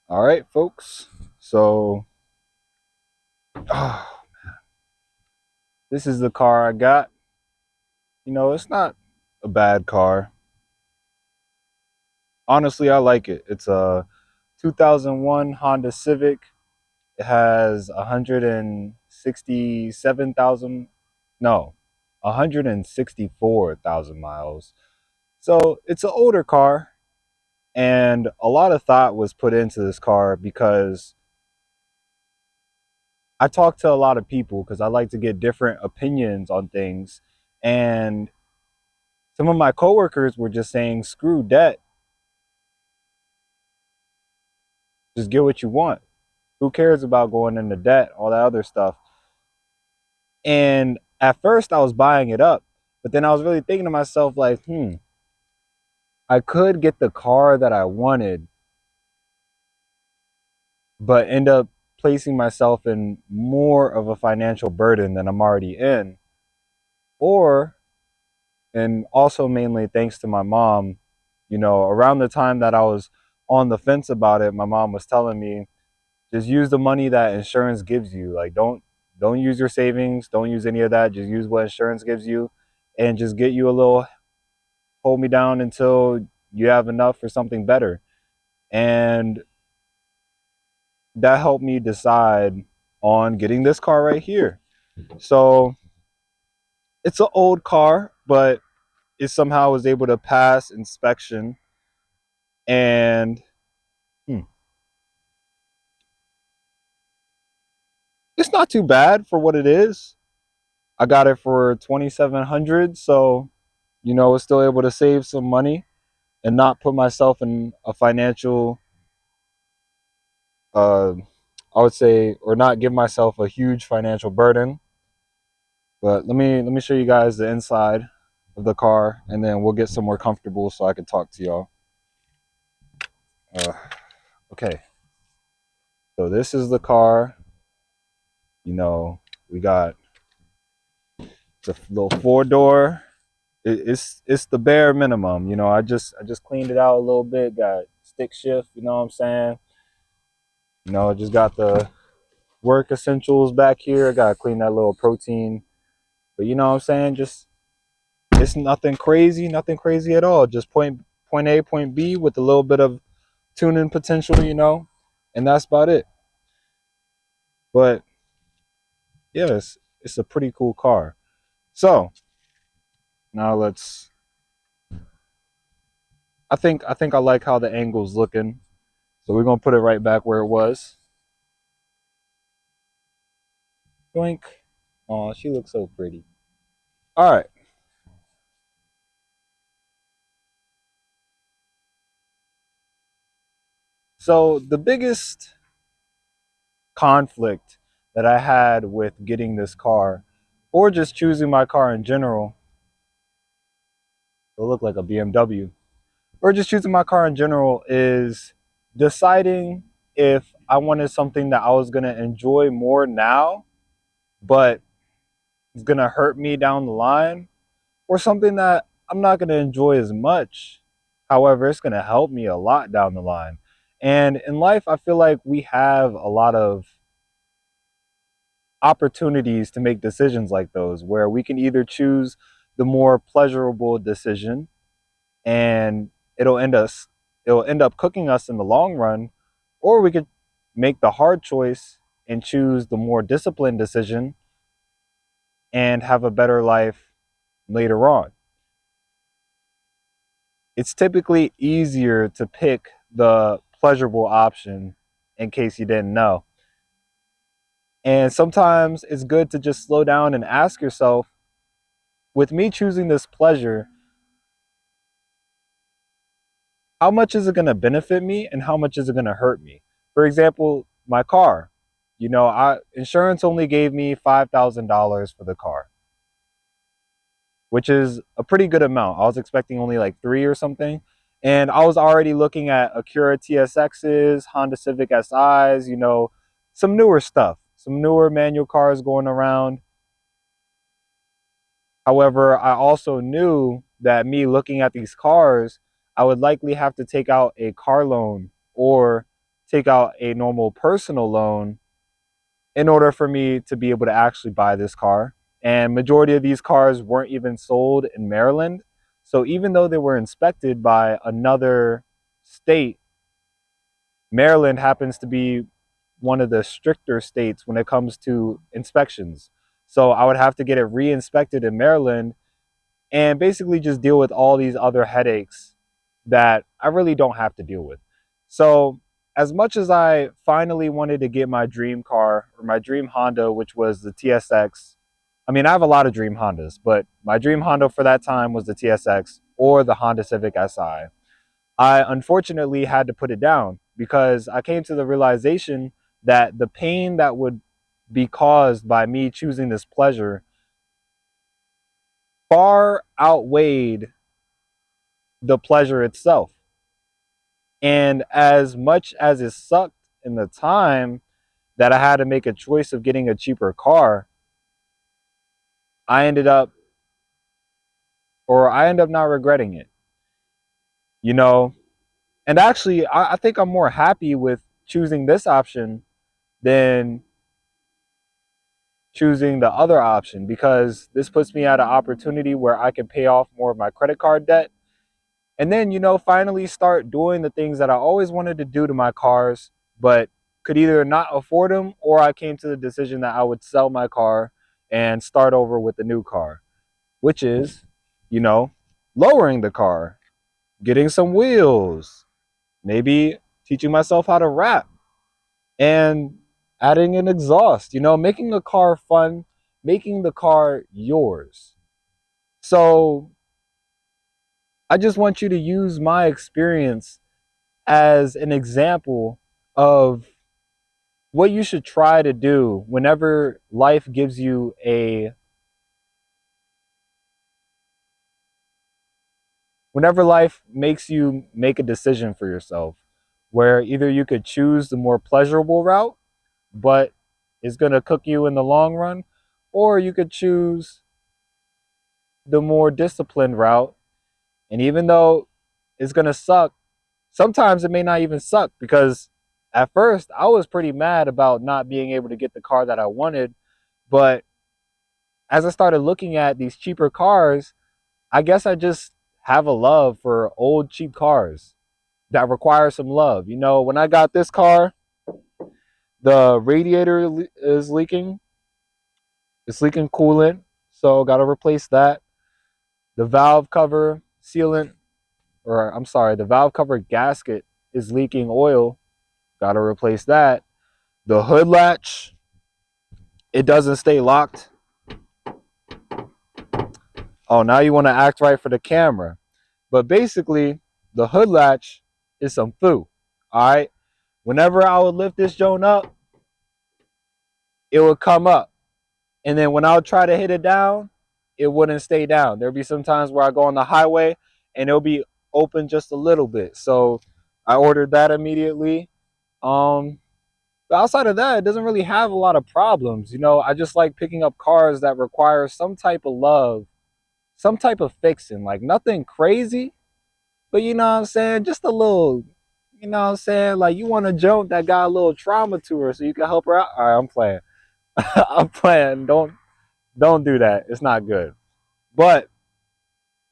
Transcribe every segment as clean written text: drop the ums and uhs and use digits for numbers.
All right, folks. So, this is the car I got. It's not a bad car. Honestly, I like it. It's a 2001 Honda Civic. It has 167,000, no, 164,000 miles. So, it's an older car, and a lot of thought was put into this car because I talk to a lot of people because I like to get different opinions on things. And some of my coworkers were just saying, screw debt, just get what you want. Who cares about going into debt, all that other stuff? And at first I was buying it up, but then I was really thinking to myself, like, I could get the car that I wanted, but end up placing myself in more of a financial burden than I'm already in. Or, and also mainly thanks to my mom, around the time that I was on the fence about it, my mom was telling me, just use the money that insurance gives you. Like, don't use your savings, don't use any of that. Just use what insurance gives you, and just get you a little hold me down until you have enough for something better. And that helped me decide on getting this car right here. So it's an old car, but it somehow was able to pass inspection. And hmm, it's not too bad for what it is. I got it for 2,700, so it's still able to save some money and not put myself in a financial, uh, I would say, or not give myself a huge financial burden. But let me show you guys the inside of the car, and then we'll get somewhere comfortable so I can talk to y'all. Uh, okay, so this is the car. We got the little four door. It's the bare minimum. I just cleaned it out a little bit. Got stick shift. You know what I'm saying? Just got the work essentials back here. I gotta clean that little protein. But you know what I'm saying? Just it's nothing crazy at all. Just point A, point B with a little bit of tuning potential, and that's about it. But yeah, it's a pretty cool car. So now I think I like how the angle's looking. So we're gonna put it right back where it was. Doink. Oh, she looks so pretty. All right. So the biggest conflict that I had with getting this car, or just choosing my car in general, it'll look like a BMW, or just choosing my car in general, is deciding if I wanted something that I was going to enjoy more now, but it's going to hurt me down the line, or something that I'm not going to enjoy as much. However, it's going to help me a lot down the line. And in life, I feel like we have a lot of opportunities to make decisions like those where we can either choose the more pleasurable decision, and it'll end us it'll end up cooking us in the long run, or we could make the hard choice and choose the more disciplined decision and have a better life later on. It's typically easier to pick the pleasurable option, in case you didn't know. And sometimes it's good to just slow down and ask yourself, with me choosing this pleasure, how much is it going to benefit me and how much is it going to hurt me? For example, my car. I insurance only gave me $5,000 for the car, which is a pretty good amount. I was expecting only like three or something. And I was already looking at Acura TSXs, Honda Civic SIs, some newer stuff, some newer manual cars going around. However, I also knew that me looking at these cars, I would likely have to take out a car loan or take out a normal personal loan in order for me to be able to actually buy this car. And majority of these cars weren't even sold in Maryland. So even though they were inspected by another state, Maryland happens to be one of the stricter states when it comes to inspections. So I would have to get it re-inspected in Maryland and basically just deal with all these other headaches that I really don't have to deal with. So, as much as I finally wanted to get my dream car or my dream Honda, which was the TSX, I mean, I have a lot of dream Hondas, but my dream Honda for that time was the TSX or the Honda Civic Si. I unfortunately had to put it down because I came to the realization that the pain that would be caused by me choosing this pleasure far outweighed the pleasure itself. And as much as it sucked in the time that I had to make a choice of getting a cheaper car, I ended up, or I end up not regretting it, you know? And actually, I think I'm more happy with choosing this option than choosing the other option because this puts me at an opportunity where I can pay off more of my credit card debt and then, finally start doing the things that I always wanted to do to my cars, but could either not afford them or I came to the decision that I would sell my car and start over with a new car, which is, you know, lowering the car, getting some wheels, maybe teaching myself how to rap and adding an exhaust, making the car fun, making the car yours. So I just want you to use my experience as an example of what you should try to do whenever life makes you make a decision for yourself where either you could choose the more pleasurable route but it's going to cook you in the long run, or you could choose the more disciplined route. And even though it's going to suck, sometimes it may not even suck because at first I was pretty mad about not being able to get the car that I wanted. But as I started looking at these cheaper cars, I guess I just have a love for old cheap cars that require some love. When I got this car, the radiator is leaking. It's leaking coolant, so got to replace that. The valve cover sealant, or I'm sorry, the valve cover gasket is leaking oil. Got to replace that. The hood latch, it doesn't stay locked. Oh, now you want to act right for the camera. But basically, the hood latch is some foo. All right. Whenever I would lift this joint up, it would come up. And then when I would try to hit it down, it wouldn't stay down. There'd be some times where I go on the highway and it'll be open just a little bit. So I ordered that immediately. But outside of that, it doesn't really have a lot of problems. I just like picking up cars that require some type of love, some type of fixing, like nothing crazy, but you know what I'm saying? Just a little, you know what I'm saying? Like you want a joke that got a little trauma to her so you can help her out. All right, I'm playing. I'm playing. Don't do that. It's not good. But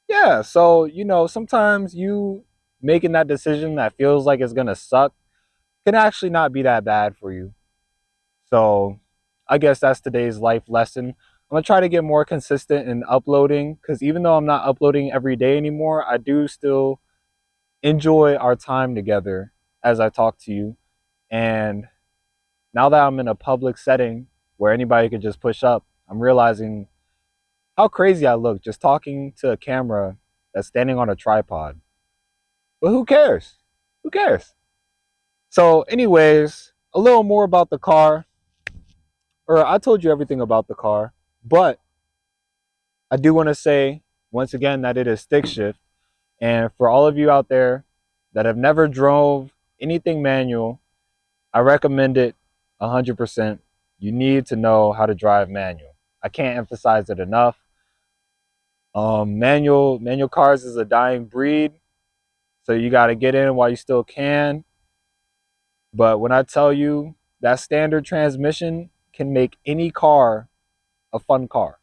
yeah, so sometimes you making that decision that feels like it's gonna suck can actually not be that bad for you. So I guess that's today's life lesson. I'm gonna try to get more consistent in uploading because even though I'm not uploading every day anymore, I do still enjoy our time together as I talk to you. And now that I'm in a public setting where anybody could just push up, I'm realizing how crazy I look just talking to a camera that's standing on a tripod. But who cares? Who cares? So, anyways, a little more about the car. Or I told you everything about the car, but I do want to say once again that it is stick shift. And for all of you out there that have never drove anything manual, I recommend it 100%. You need to know how to drive manual. I can't emphasize it enough. Manual cars is a dying breed, so you got to get in while you still can. But when I tell you that standard transmission can make any car a fun car,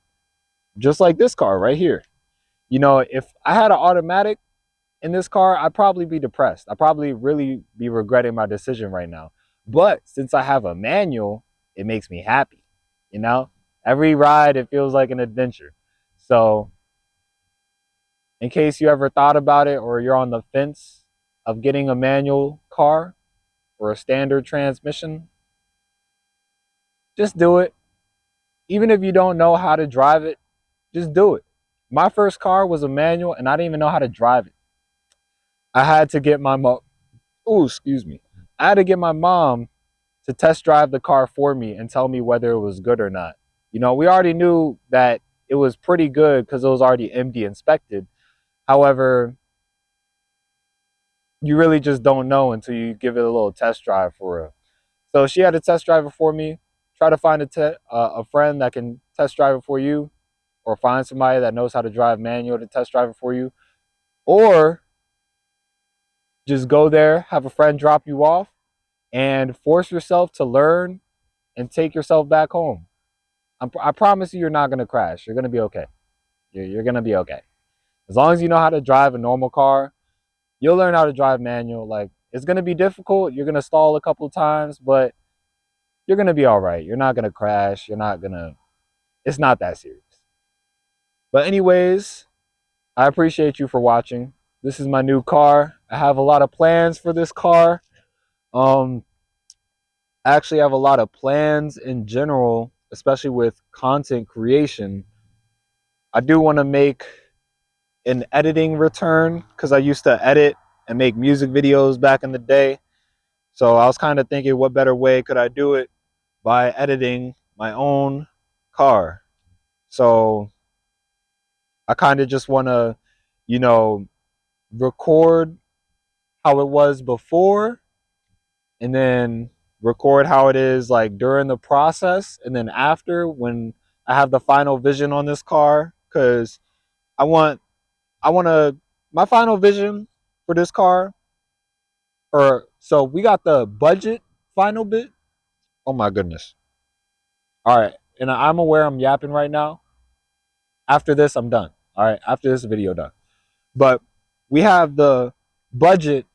just like this car right here. You know, if I had an automatic in this car, I'd probably be depressed. I'd probably really be regretting my decision right now. But since I have a manual, it makes me happy. You know, every ride, it feels like an adventure. So, in case you ever thought about it or you're on the fence of getting a manual car or a standard transmission, just do it. Even if you don't know how to drive it, just do it. My first car was a manual and I didn't even know how to drive it. I had to get my mom, oh, excuse me. I had to get my mom to test drive the car for me and tell me whether it was good or not. You know, we already knew that it was pretty good because it was already MD inspected. However, you really just don't know until you give it a little test drive for it. So she had to test drive it for me. Try to find a friend that can test drive it for you, or find somebody that knows how to drive manual to test drive it for you, or just go there, have a friend drop you off, and force yourself to learn and take yourself back home. I promise you, you're not going to crash. You're going to be okay. You're going to be okay. As long as you know how to drive a normal car, you'll learn how to drive manual. Like, it's going to be difficult. You're going to stall a couple of times, but you're going to be all right. You're not going to crash. You're not going to, it's not that serious. But, anyways, I appreciate you for watching. This is my new car. I have a lot of plans for this car. Um, I actually have a lot of plans in general, especially with content creation. I do want to make an editing return because I used to edit and make music videos back in the day. So I was kind of thinking, what better way could I do it by editing my own car? So I kind of just want to, you know, record how it was before and then record how it is like during the process and then after, when I have the final vision on this car. Because I want to, my final vision for this car, or so we got the budget final bit. Oh my goodness. All right. And I'm aware I'm yapping right now. After this, I'm done. All right. After this video done. But we have the budget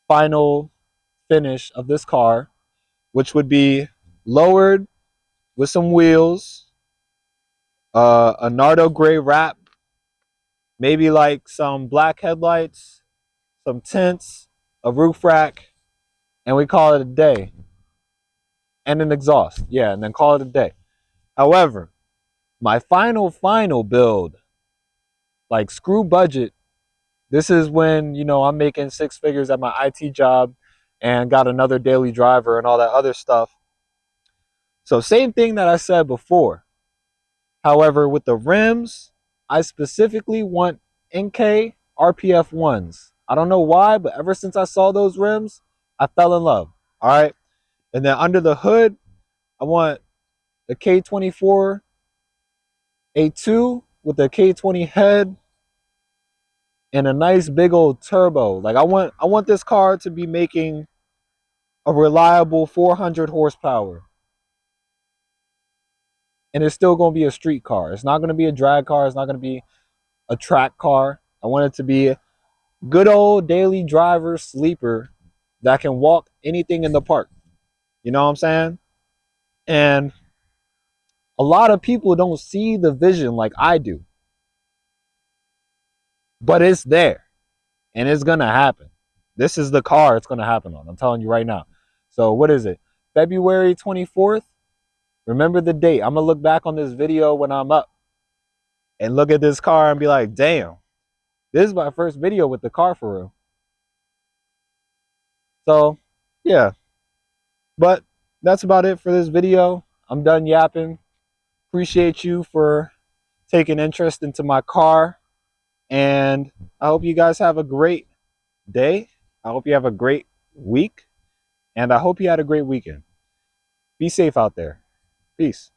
final finish of this car, which would be lowered with some wheels, a Nardo gray wrap, maybe like some black headlights, some tints, a roof rack, and we call it a day. And an exhaust. Yeah, and then call it a day. However, my final build, like screw budget, this is when, you know, I'm making 6 figures at my IT job and got another daily driver and all that other stuff. So same thing that I said before. However, with the rims, I specifically want NK RPF 1s. I don't know why, but ever since I saw those rims, I fell in love. All right. And then under the hood, I want the K24 A2 with the K20 head and a nice big old turbo. Like I want this car to be making a reliable 400 horsepower. And it's still going to be a street car. It's not going to be a drag car. It's not going to be a track car. I want it to be a good old daily driver sleeper that can walk anything in the park. You know what I'm saying? And a lot of people don't see the vision like I do. But it's there. And it's going to happen. This is the car it's going to happen on. I'm telling you right now. So what is it? February 24th? Remember the date. I'm going to look back on this video when I'm up and look at this car and be like, damn, this is my first video with the car for real. So, yeah. But that's about it for this video. I'm done yapping. Appreciate you for taking interest into my car. And I hope you guys have a great day. I hope you have a great week. And I hope you had a great weekend. Be safe out there. Peace.